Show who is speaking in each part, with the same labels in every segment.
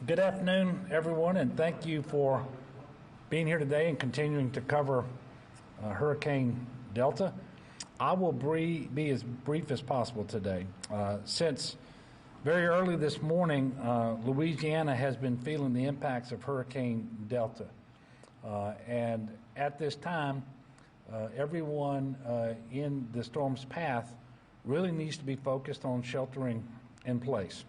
Speaker 1: Good afternoon, everyone, and thank you for being here today and continuing to cover Hurricane Delta. I will be as brief as possible today. Since very early this morning, Louisiana has been feeling the impacts of Hurricane Delta. And at this time, everyone in the storm's path really needs to be focused on sheltering in place.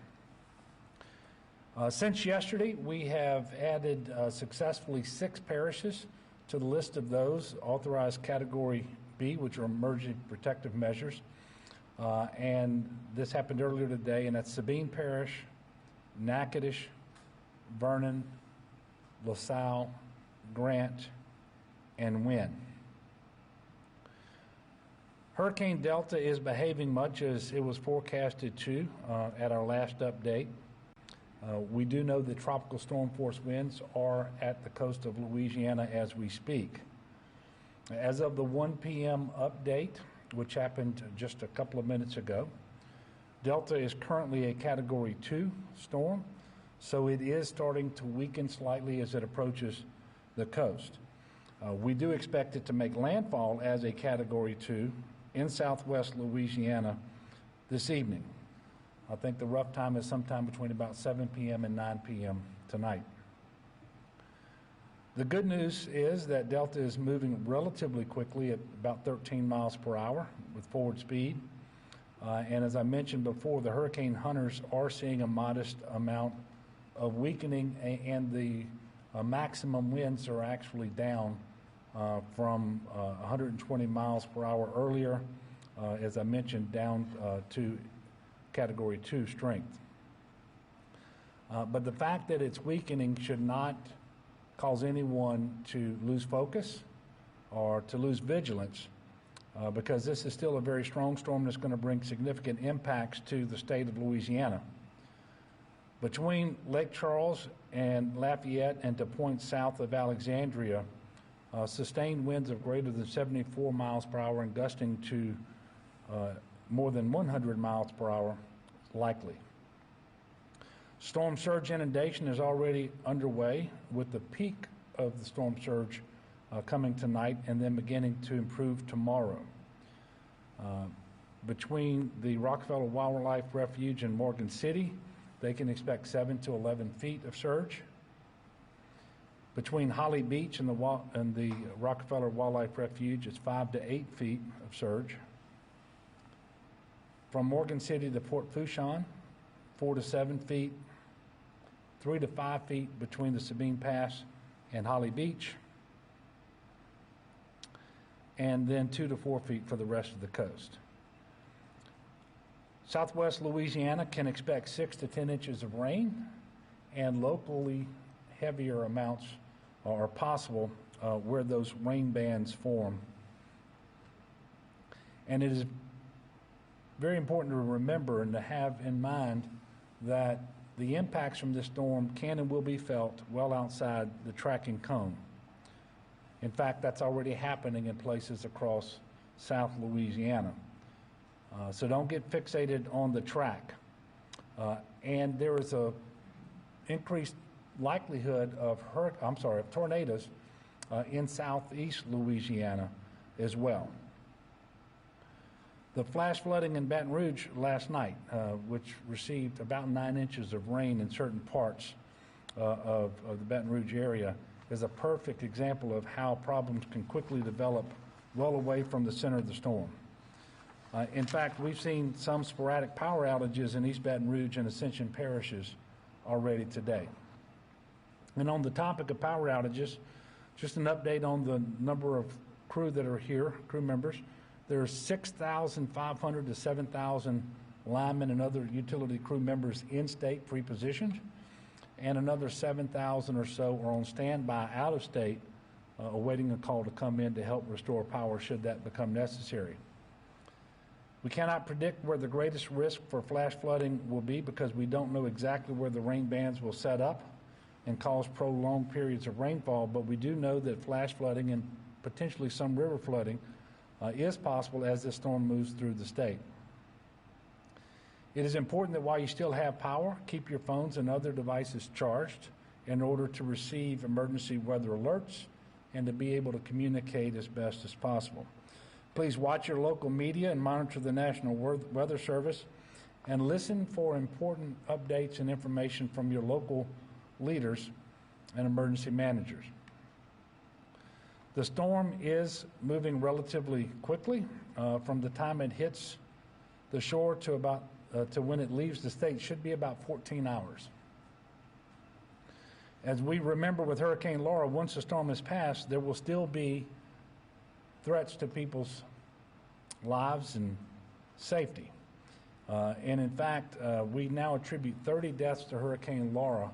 Speaker 1: Since yesterday, we have added successfully 6 parishes to the list of those authorized Category B, which are emergency protective measures. And this happened earlier today, and that's Sabine Parish, Natchitoches, Vernon, LaSalle, Grant, and Wynn. Hurricane Delta is behaving much as it was forecasted to at our last update. We do know that tropical storm force winds are at the coast of Louisiana as we speak. As of the 1 p.m. update, which happened just a couple of minutes ago, Delta is currently a Category 2 storm, so it is starting to weaken slightly as it approaches the coast. We do expect it to make landfall as a Category 2 in southwest Louisiana this evening. I think the rough time is sometime between about 7 p.m. and 9 p.m. tonight. The good news is that Delta is moving relatively quickly at about 13 miles per hour with forward speed. And as I mentioned before, the hurricane hunters are seeing a modest amount of weakening, and the maximum winds are actually down from 120 miles per hour earlier, as I mentioned, down to Category 2 strength. But the fact that it's weakening should not cause anyone to lose focus or to lose vigilance, because this is still a very strong storm that's going to bring significant impacts to the state of Louisiana. Between Lake Charles and Lafayette and to points south of Alexandria, sustained winds of greater than 74 miles per hour and gusting to more than 100 miles per hour likely. Storm surge inundation is already underway, with the peak of the storm surge coming tonight and then beginning to improve tomorrow. Between the Rockefeller Wildlife Refuge and Morgan City, they can expect 7 to 11 feet of surge. Between Holly Beach and the Rockefeller Wildlife Refuge, it's 5 to 8 feet of surge. From Morgan City to Port Fourchon, 4 to 7 feet, 3 to 5 feet between the Sabine Pass and Holly Beach, and then 2 to 4 feet for the rest of the coast. Southwest Louisiana can expect 6 to 10 inches of rain, and locally heavier amounts are possible where those rain bands form. And it is very important to remember and to have in mind that the impacts from this storm can and will be felt well outside the tracking cone. In fact, that's already happening in places across South Louisiana. So don't get fixated on the track. And there is a increased likelihood of tornadoes in southeast Louisiana as well. The flash flooding in Baton Rouge last night, which received about 9 inches of rain in certain parts of the Baton Rouge area, is a perfect example of how problems can quickly develop well away from the center of the storm. In fact, we've seen some sporadic power outages in East Baton Rouge and Ascension parishes already today. And on the topic of power outages, just an update on the number of crew that are here, crew members. There's 6,500 to 7,000 linemen and other utility crew members in state pre-positioned, and another 7,000 or so are on standby out of state, awaiting a call to come in to help restore power should that become necessary. We cannot predict where the greatest risk for flash flooding will be because we don't know exactly where the rain bands will set up and cause prolonged periods of rainfall, but we do know that flash flooding and potentially some river flooding is possible as this storm moves through the state. It is important that while you still have power, keep your phones and other devices charged in order to receive emergency weather alerts and to be able to communicate as best as possible. Please watch your local media and monitor the National Weather Service and listen for important updates and information from your local leaders and emergency managers. The storm is moving relatively quickly from the time it hits the shore to when it leaves the state. Should be about 14 hours. As we remember with Hurricane Laura, once the storm has passed, there will still be threats to people's lives and safety. And in fact, we now attribute 30 deaths to Hurricane Laura,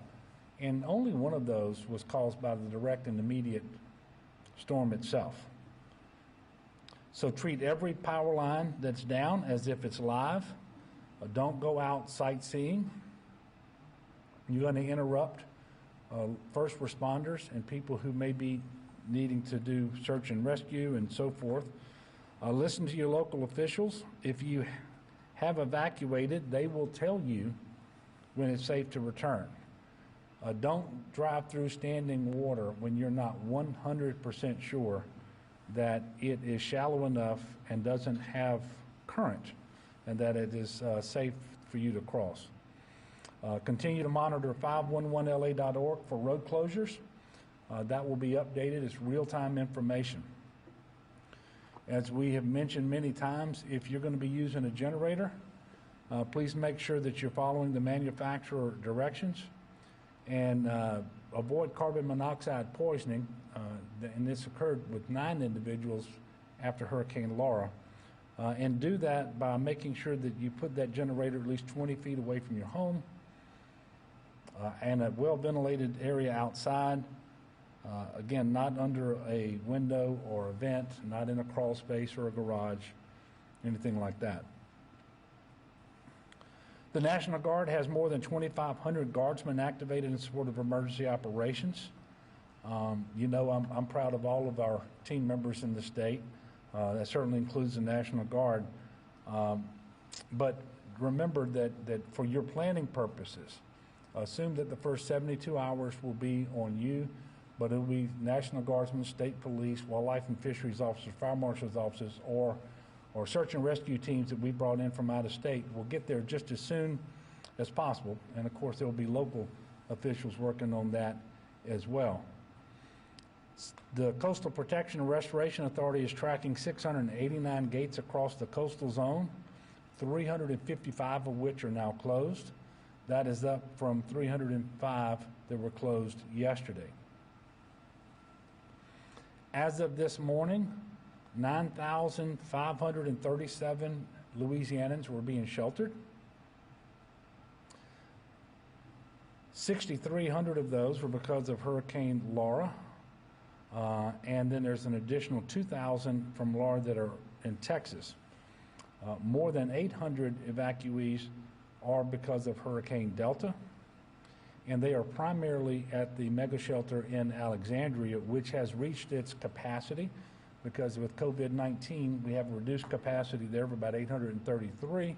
Speaker 1: and only one of those was caused by the direct and immediate storm itself. So treat every power line that's down as if it's live. Don't go out sightseeing. You're going to interrupt first responders and people who may be needing to do search and rescue and so forth. Listen to your local officials. If you have evacuated, they will tell you when it's safe to return. Don't drive through standing water when you're not 100% sure that it is shallow enough and doesn't have current and that it is safe for you to cross. Continue to monitor 511la.org for road closures. That will be updated as real-time information. As we have mentioned many times, if you're going to be using a generator, please make sure that you're following the manufacturer directions and avoid carbon monoxide poisoning. And this occurred with 9 individuals after Hurricane Laura. And do that by making sure that you put that generator at least 20 feet away from your home and a well-ventilated area outside. Again, not under a window or a vent, not in a crawl space or a garage, anything like that. The National Guard has more than 2,500 guardsmen activated in support of emergency operations. You know, I'm proud of all of our team members in the state. That certainly includes the National Guard. But remember that for your planning purposes, assume that the first 72 hours will be on you, but it will be National Guardsmen, state police, wildlife and fisheries officers, fire marshal's offices, or search and rescue teams that we brought in from out of state. Will get there just as soon as possible. And of course, there will be local officials working on that as well. The Coastal Protection and Restoration Authority is tracking 689 gates across the coastal zone, 355 of which are now closed. That is up from 305 that were closed yesterday. As of this morning, 9,537 Louisianans were being sheltered. 6,300 of those were because of Hurricane Laura. And then there's an additional 2,000 from Laura that are in Texas. More than 800 evacuees are because of Hurricane Delta, and they are primarily at the mega shelter in Alexandria, which has reached its capacity because with COVID-19, we have a reduced capacity there of about 833,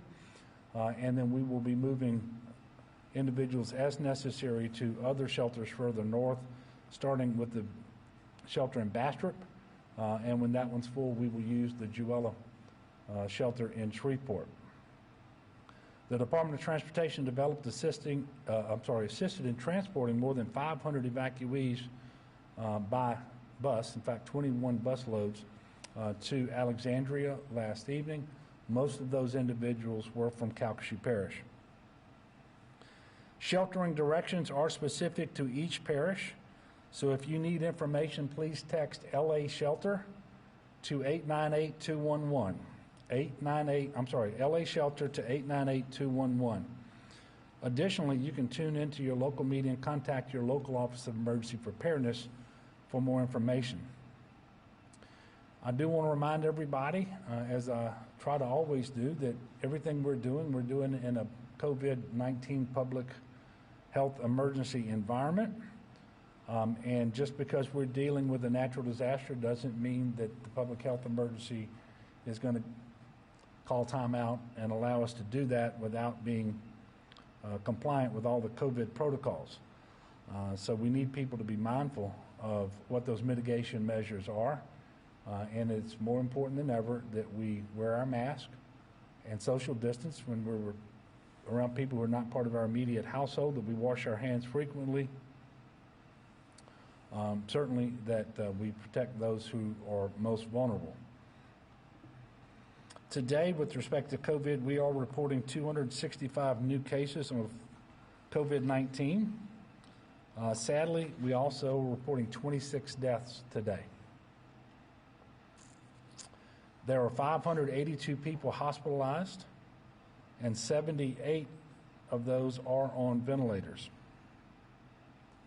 Speaker 1: and then we will be moving individuals as necessary to other shelters further north, starting with the shelter in Bastrop, and when that one's full, we will use the Juella shelter in Shreveport. The Department of Transportation developed assisted in transporting more than 500 evacuees by bus, in fact 21 bus loads, to Alexandria last evening. Most of those individuals were from Calcasieu Parish. Sheltering directions are specific to each parish, so if you need information, please text LA Shelter to 898-211. LA Shelter to 898-211. Additionally, you can tune into your local media and contact your local Office of Emergency Preparedness for more information. I do want to remind everybody, as I try to always do, that everything we're doing in a COVID-19 public health emergency environment. And just because we're dealing with a natural disaster doesn't mean that the public health emergency is going to call timeout and allow us to do that without being compliant with all the COVID protocols. So we need people to be mindful of what those mitigation measures are, and it's more important than ever that we wear our mask and social distance when we're around people who are not part of our immediate household, that we wash our hands frequently. Certainly that we protect those who are most vulnerable. Today, with respect to COVID, we are reporting 265 new cases of COVID-19. Sadly, we also are reporting 26 deaths today. There are 582 people hospitalized, and 78 of those are on ventilators.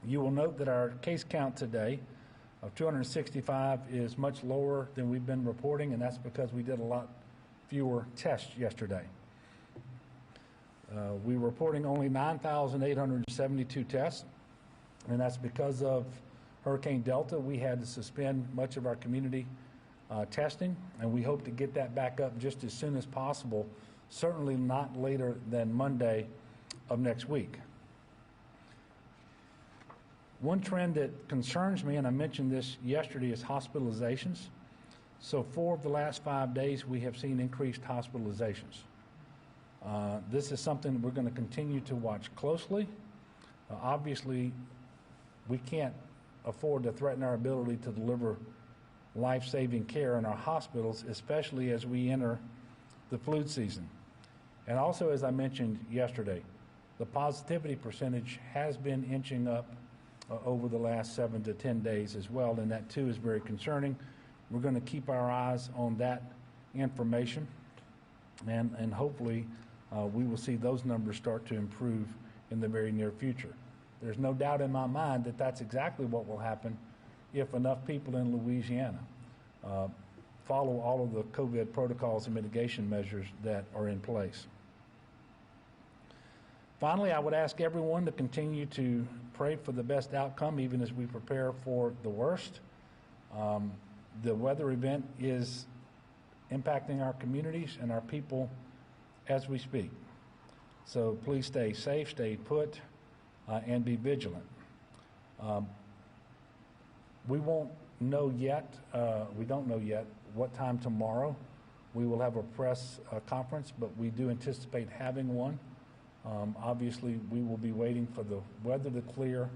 Speaker 1: You will note that our case count today of 265 is much lower than we've been reporting, and that's because we did a lot fewer tests yesterday. We were reporting only 9,872 tests, and that's because of Hurricane Delta. We had to suspend much of our community testing, and we hope to get that back up just as soon as possible, certainly not later than Monday of next week. One trend that concerns me, and I mentioned this yesterday, is hospitalizations. So 4 of the last 5 days, we have seen increased hospitalizations. This is something we're going to continue to watch closely. Obviously, we can't afford to threaten our ability to deliver life-saving care in our hospitals, especially as we enter the flu season. And also, as I mentioned yesterday, the positivity percentage has been inching up over the last 7 to 10 days as well, and that too is very concerning. We're going to keep our eyes on that information, and hopefully we will see those numbers start to improve in the very near future. There's no doubt in my mind that that's exactly what will happen if enough people in Louisiana follow all of the COVID protocols and mitigation measures that are in place. Finally, I would ask everyone to continue to pray for the best outcome, even as we prepare for the worst. The weather event is impacting our communities and our people as we speak. So please stay safe, stay put, and be vigilant. We won't know yet, we don't know yet what time tomorrow we will have a press conference, but we do anticipate having one. Obviously, we will be waiting for the weather to clear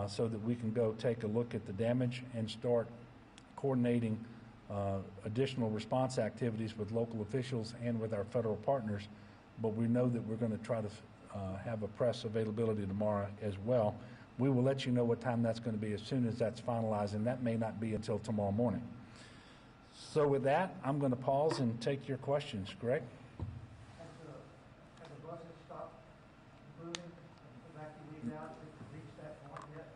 Speaker 1: so that we can go take a look at the damage and start coordinating additional response activities with local officials and with our federal partners. But we know that we're going to try to have a press availability tomorrow as well. We will let you know what time that's going to be as soon as that's finalized, and that may not be until tomorrow morning. So with that, I'm going to pause and take your questions. Greg?
Speaker 2: Have the buses stopped moving, evacuating out to reach that point yet?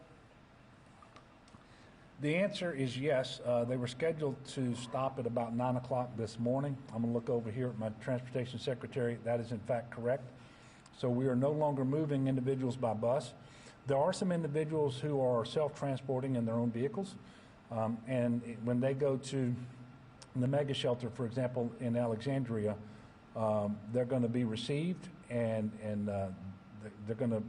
Speaker 1: The answer is yes. They were scheduled to stop at about 9 o'clock this morning. I'm going to look over here at my transportation secretary. That is in fact correct. So we are no longer moving individuals by bus. There are some individuals who are self-transporting in their own vehicles. And when they go to the mega shelter, for example, in Alexandria, they're going to be received and they're going to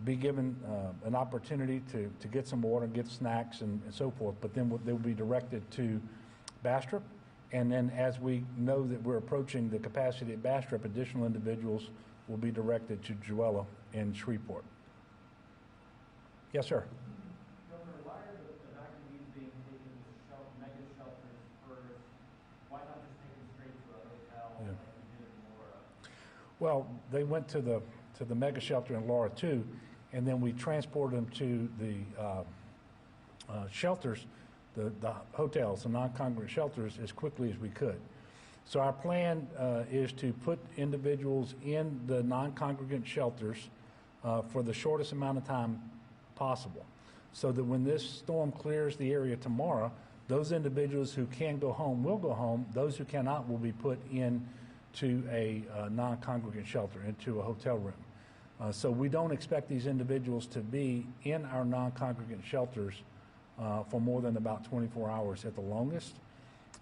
Speaker 1: be given an opportunity to get some water, get snacks and so forth, but then they'll be directed to Bastrop. And then as we know that we're approaching the capacity at Bastrop, additional individuals will be directed to Juella in Shreveport. Yes, sir.
Speaker 3: Governor, why are the evacuees being taken to mega shelters first? Why not just take them straight to a hotel like we did in Laura?
Speaker 1: Well, they went to the mega shelter in Laura too, and then we transported them to the shelters, the hotels, the non-congregant shelters, as quickly as we could. So our plan is to put individuals in the non-congregant shelters for the shortest amount of time possible, so that when this storm clears the area tomorrow, those individuals who can go home will go home. Those who cannot will be put into a non-congregant shelter, into a hotel room. So we don't expect these individuals to be in our non-congregant shelters for more than about 24 hours at the longest.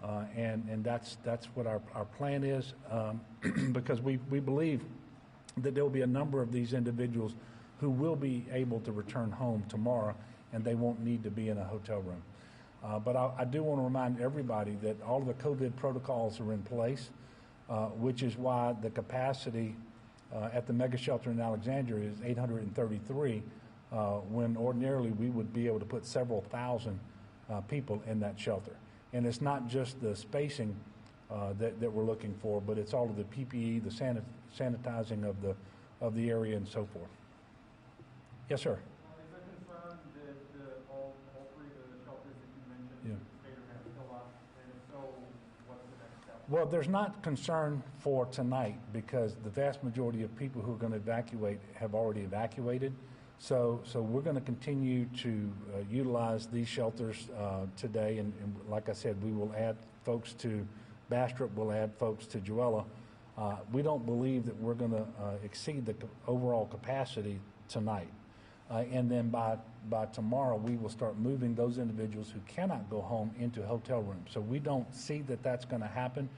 Speaker 1: And that's what our plan is, because we believe that there will be a number of these individuals who will be able to return home tomorrow, and they won't need to be in a hotel room. But I do want to remind everybody that all of the COVID protocols are in place, which is why the capacity at the mega shelter in Alexandria is 833, when ordinarily we would be able to put several thousand people in that shelter. And it's not just the spacing that we're looking for, but it's all of the PPE, the sanitizing of the area and so forth. Yes, sir.
Speaker 3: Is there concern that all three of the shelters that you mentioned,
Speaker 1: Yeah.
Speaker 3: the state are going to fill up? And if so, what's the next step?
Speaker 1: Well, there's not concern for tonight because the vast majority of people who are going to evacuate have already evacuated. So we're going to continue to utilize these shelters today, and like I said, we will add folks to Bastrop, we'll add folks to Joella. We don't believe that we're going to exceed the overall capacity tonight. And then by tomorrow, we will start moving those individuals who cannot go home into hotel rooms. So we don't see that that's going to happen,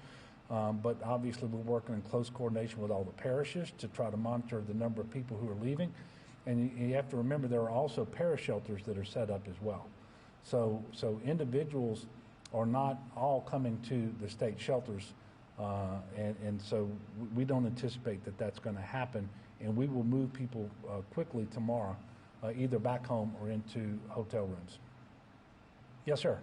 Speaker 1: but obviously we're working in close coordination with all the parishes to try to monitor the number of people who are leaving. And you have to remember there are also parish shelters that are set up as well. So individuals are not all coming to the state shelters, and so we don't anticipate that that's going to happen. And we will move people quickly tomorrow, either back home or into hotel rooms. Yes, sir.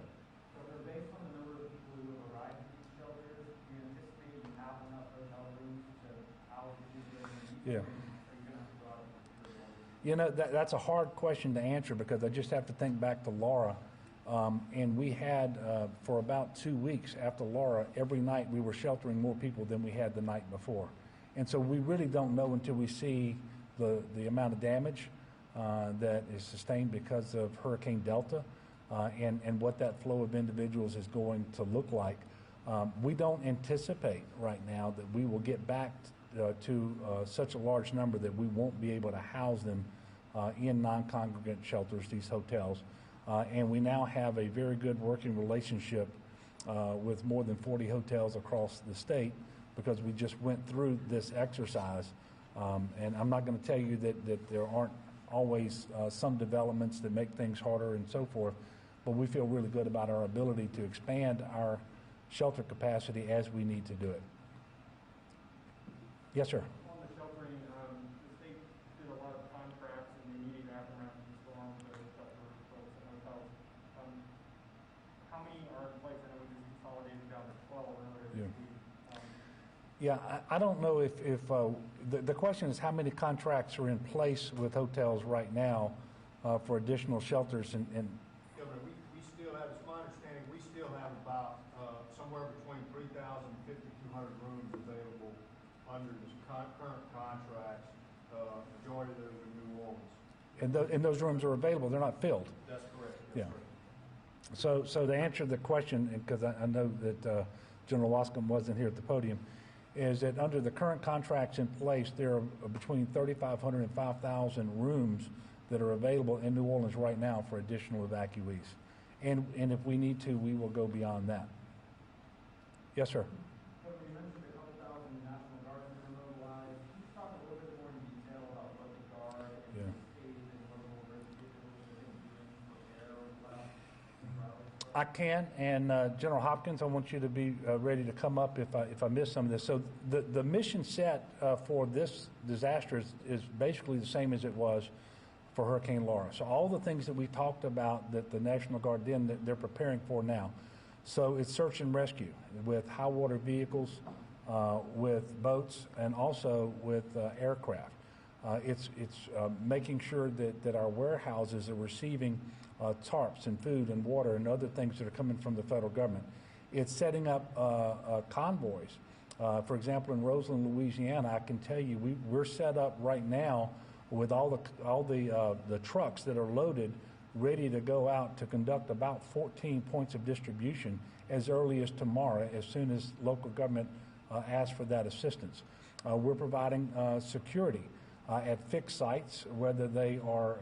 Speaker 3: So based on the number of people who have arrived at these shelters, do you anticipate you have enough hotel rooms to house the people that you need?
Speaker 1: Yeah.
Speaker 3: Or are you going to have to go out and procure more?
Speaker 1: That's a hard question to answer because I just have to think back to Laura. And we had, for about 2 weeks after Laura, every night we were sheltering more people than we had the night before. And so we really don't know until we see the amount of damage that is sustained because of Hurricane Delta and what that flow of individuals is going to look like. We don't anticipate right now that we will get back to such a large number that we won't be able to house them in non-congregant shelters, these hotels. And we now have a very good working relationship with more than 40 hotels across the state because we just went through this exercise. And I'm not going to tell you that there aren't always some developments that make things harder and so forth, but we feel really good about our ability to expand our shelter capacity as we need to do it. Yes, sir.
Speaker 3: On the sheltering, the state did a lot of contracts in the immediate aftermath of the storm to shelter folks in hotels. How many are in place? I know we just consolidated down to 12 earlier.
Speaker 1: Yeah, I don't know if the question is how many contracts are in place with hotels right now for additional shelters and
Speaker 4: Governor, we still have, it's my understanding, we still have about somewhere between 3,000 and 5,200 rooms available under the current contracts. Majority of those are New Orleans.
Speaker 1: and those rooms are available. They're not filled.
Speaker 4: That's correct.
Speaker 1: Yeah.
Speaker 4: Correct.
Speaker 1: So to answer the question, because I know that General Wascom wasn't here at the podium, is that under the current contracts in place, there are between 3,500 and 5,000 rooms that are available in New Orleans right now for additional evacuees. And if we need to, we will go beyond that. Yes, sir.
Speaker 3: So you mentioned a couple thousand National Guardsmen are mobilized. Can you talk a little bit more in detail about what the Guard and
Speaker 1: Yeah.
Speaker 3: the state and what more individuals are going to be doing to prepare over the last
Speaker 1: I can, and General Hopkins, I want you to be ready to come up if I miss some of this. So the mission set for this disaster is basically the same as it was for Hurricane Laura. So all the things that we talked about that the National Guard did, that they're preparing for now. So it's search and rescue with high water vehicles, with boats, and also with aircraft. It's making sure that our warehouses are receiving tarps and food and water and other things that are coming from the federal government. It's setting up convoys. For example, in Roseland, Louisiana, I can tell you we're set up right now with all the trucks that are loaded, ready to go out to conduct about 14 points of distribution as early as tomorrow, as soon as local government asks for that assistance. We're providing security at fixed sites, whether they are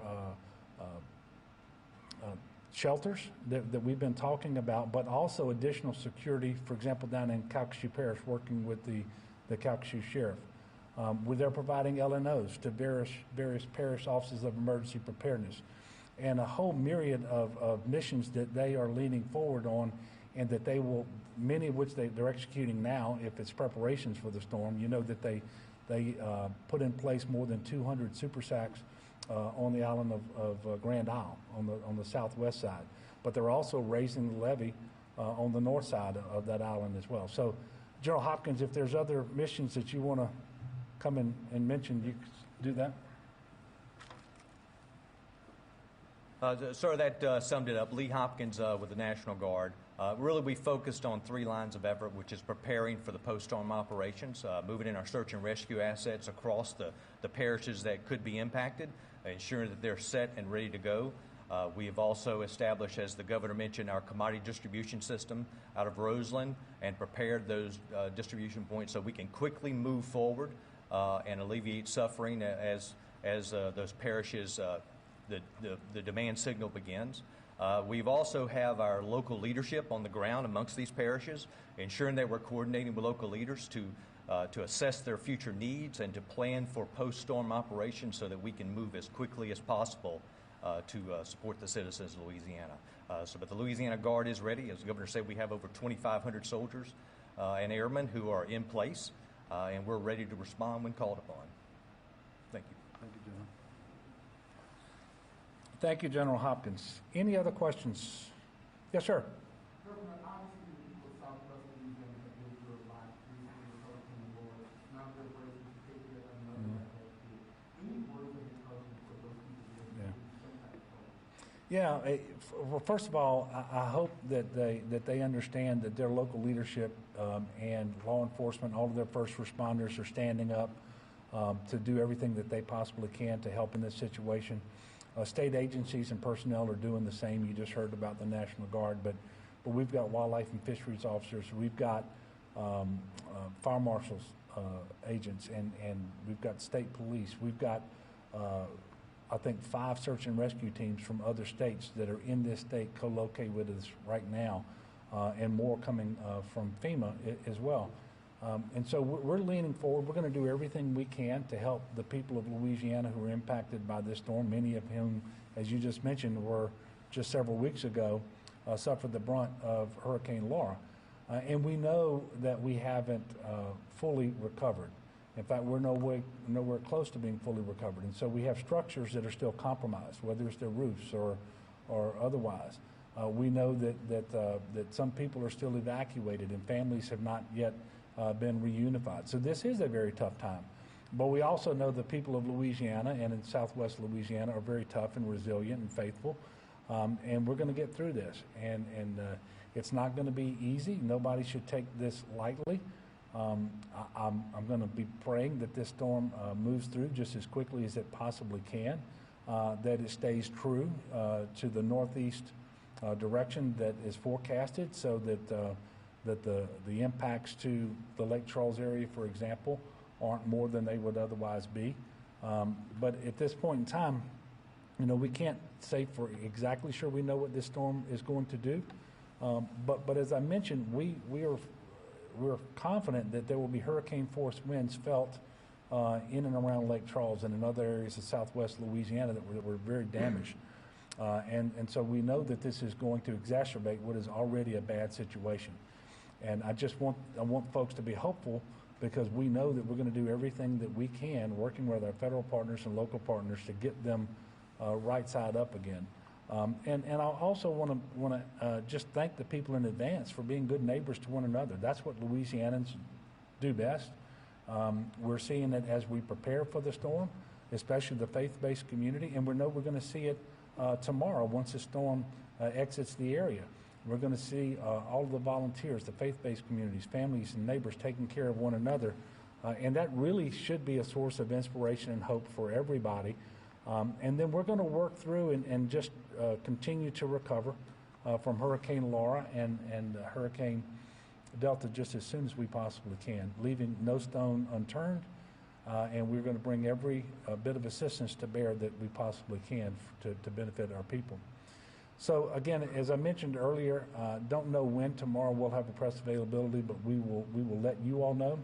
Speaker 1: shelters that we've been talking about, but also additional security, for example, down in Calcasieu Parish, working with the Calcasieu Sheriff. Where they're providing LNOs to various parish offices of emergency preparedness, and a whole myriad of missions that they are leaning forward on, and that they will, many of which they're executing now, if it's preparations for the storm. You know that they put in place more than 200 super SACs on the island of Grand Isle on the southwest side, but they're also raising the levee on the north side of that island as well. So, General Hopkins, if there's other missions that you want to come in and mention, you do that?
Speaker 5: Sir, that summed it up. Lee Hopkins with the National Guard. Really, we focused on 3 lines of effort, which is preparing for the post-storm operations, moving in our search and rescue assets across the parishes that could be impacted, ensuring that they're set and ready to go. We have also established, as the governor mentioned, our commodity distribution system out of Roseland, and prepared those distribution points so we can quickly move forward and alleviate suffering as those parishes, the demand signal begins. We've also have our local leadership on the ground amongst these parishes, ensuring that we're coordinating with local leaders to assess their future needs and to plan for post-storm operations so that we can move as quickly as possible to support the citizens of Louisiana. But the Louisiana Guard is ready. As the governor said, we have over 2,500 soldiers and airmen who are in place, and we're ready to respond when called upon. Thank you.
Speaker 1: Thank you, General. Thank you, General Hopkins. Any other questions? Yes, sir.
Speaker 6: Governor, obviously the people of Southwest Louisiana have been through a lot recently with Hurricane Laura. Now they're bracing to take care of another that has hit. Any words of encouragement for those people who have been through some type of problem?
Speaker 1: Yeah. Well, first of all, I hope that they understand that their local leadership and law enforcement, all of their first responders are standing up to do everything that they possibly can to help in this situation. State agencies and personnel are doing the same. You just heard about the National Guard, but we've got wildlife and fisheries officers. We've got fire marshals agents, and we've got state police. We've got, I think, 5 search and rescue teams from other states that are in this state co-located with us right now, and more coming from FEMA as well. And so we're leaning forward. We're going to do everything we can to help the people of Louisiana who are impacted by this storm, many of whom, as you just mentioned, were just several weeks ago, suffered the brunt of Hurricane Laura. And we know that we haven't fully recovered. In fact, we're nowhere close to being fully recovered. And so we have structures that are still compromised, whether it's their roofs or otherwise. We know that some people are still evacuated and families have not yet been reunified. So this is a very tough time. But we also know the people of Louisiana and in southwest Louisiana are very tough and resilient and faithful. And we're going to get through this. And it's not going to be easy. Nobody should take this lightly. I'm going to be praying that this storm moves through just as quickly as it possibly can, that it stays true to the northeast direction that is forecasted, so that the impacts to the Lake Charles area, for example, aren't more than they would otherwise be. But at this point in time, we can't say for exactly sure we know what this storm is going to do. But as I mentioned, we're confident that there will be hurricane force winds felt in and around Lake Charles and in other areas of southwest Louisiana that were very damaged. And so we know that this is going to exacerbate what is already a bad situation. And I want folks to be hopeful, because we know that we're going to do everything that we can, working with our federal partners and local partners, to get them right side up again. And I also want to just thank the people in advance for being good neighbors to one another. That's what Louisianans do best. We're seeing it as we prepare for the storm, especially the faith-based community, and we know we're going to see it tomorrow once the storm exits the area. We're going to see all of the volunteers, the faith-based communities, families, and neighbors taking care of one another. And that really should be a source of inspiration and hope for everybody. And then we're going to work through and just continue to recover from Hurricane Laura and Hurricane Delta just as soon as we possibly can, leaving no stone unturned. And we're going to bring every bit of assistance to bear that we possibly can to benefit our people. So again, as I mentioned earlier, don't know when tomorrow we'll have a press availability, but we will let you all know.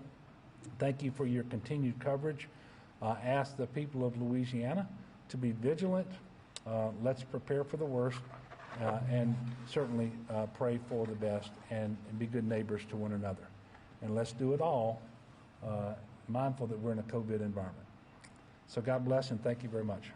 Speaker 1: Thank you for your continued coverage. Ask the people of Louisiana to be vigilant. Let's prepare for the worst, and certainly pray for the best, and be good neighbors to one another. And let's do it all mindful that we're in a COVID environment. So God bless, and thank you very much.